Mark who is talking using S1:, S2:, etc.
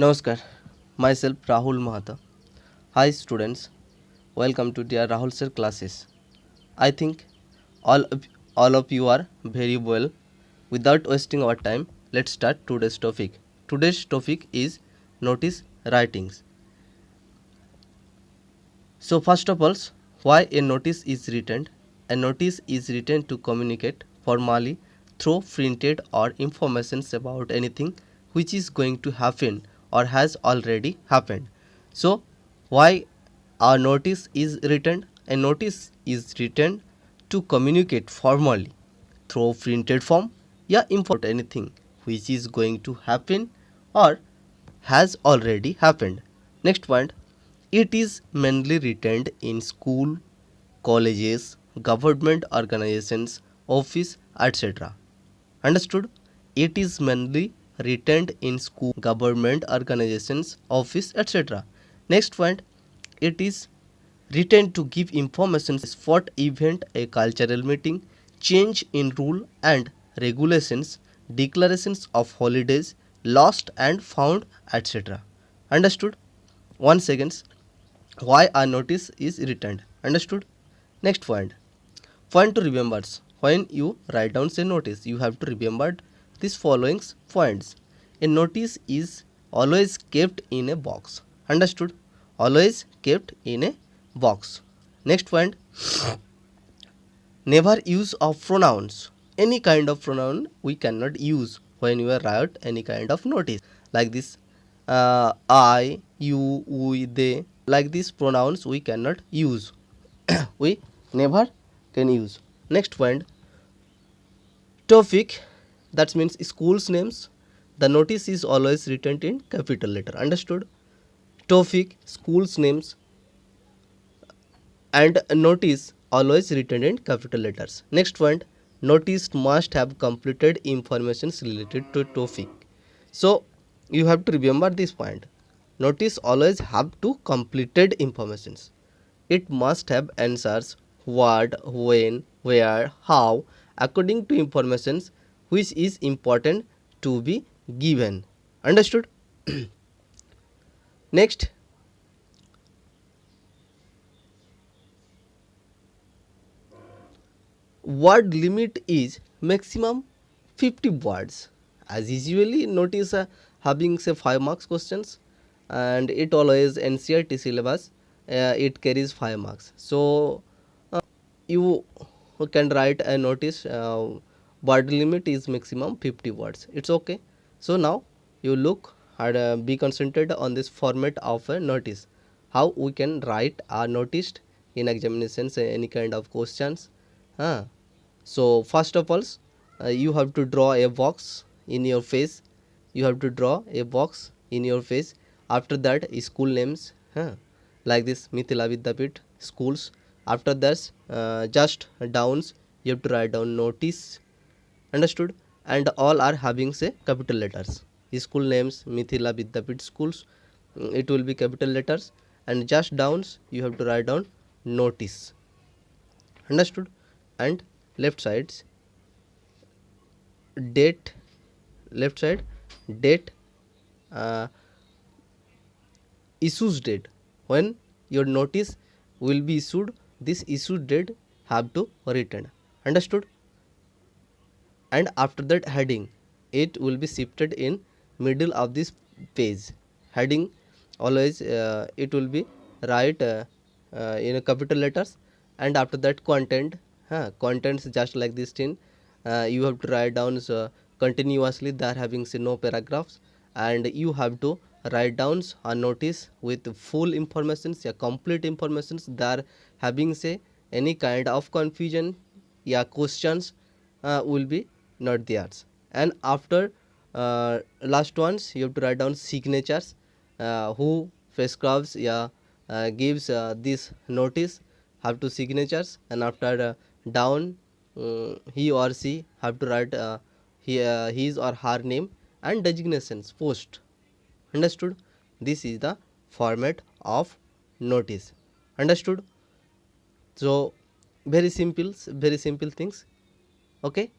S1: Namaskar, myself Rahul Mahata. Hi students, welcome to dear Rahul sir classes. I think all of, all of you are very well. Without wasting our time, let's start today's topic. Today's topic is notice writings. So first of all, why a notice is written? A notice is written to communicate formally through printed or informations about anything which is going to happen or has already happened. So why a notice is written? A notice is written to communicate formally through printed form या inform anything which is going to happen or has already happened. Next point, it is mainly written in school, colleges, government organizations, office, etc. Understood? It is mainly written in school, government organizations, office, etc. Next point, it is written to give information for event, a cultural meeting, change in rule and regulations, declarations of holidays, lost and found, etc. Understood? One second. Why a notice is written? Understood? Next point. Point to remember. When you write down a notice, you have to remember these following points. A notice is always kept in a box. Understood? Always kept in a box. Next point. Never use of pronouns. Any kind of pronoun we cannot use when you write any kind of notice. Like this, I, you, we, they. Like these pronouns we cannot use. We never can use. Next point, topic, that means schools names. The notice is always written in capital letter. Understood? Topic, schools names, and notice always written in capital letters. Next point, notice must have completed information related to topic. So you have to remember this point. Notice always have to completed informations. It must have answers what, when, where, how, according to informations which is important to be given. Understood? Next, word limit is maximum 50 words. As usually notice having say 5 marks questions, and it always NCERT syllabus, it carries 5 marks. So you can write a notice, word limit is maximum 50 words. It's okay. So now you look and be concentrated on this format of a notice, how we can write a notice in examinations, any kind of questions. So first of all, you have to draw a box in your face. You have to draw a box in your face. After that, school names, like this Mithila Vidyapit schools. After that, just downs, you have to write down notice. Understood? And all are having say capital letters. School names, Mithila Vidyapit schools, it will be capital letters. And just downs, you have to write down notice. Understood? And left sides, date, left side, date, uh, issues date, when your notice will be issued, this issue date have to written. Understood? And after that, heading, it will be shifted in middle of this page. Heading always, it will be write in a capital letters. And after that, content, contents just like this thing, you have to write down continuously. They are having say no paragraphs, and you have to write down a notice with full informations, complete informations. They are having say any kind of confusion, questions will be not theirs. And after last ones, you have to write down signatures, who prescribes, gives this notice, have to signatures. And after down, he or she have to write his or her name and designations post. Understood? This is the format of notice. Understood? So very simple things. Okay,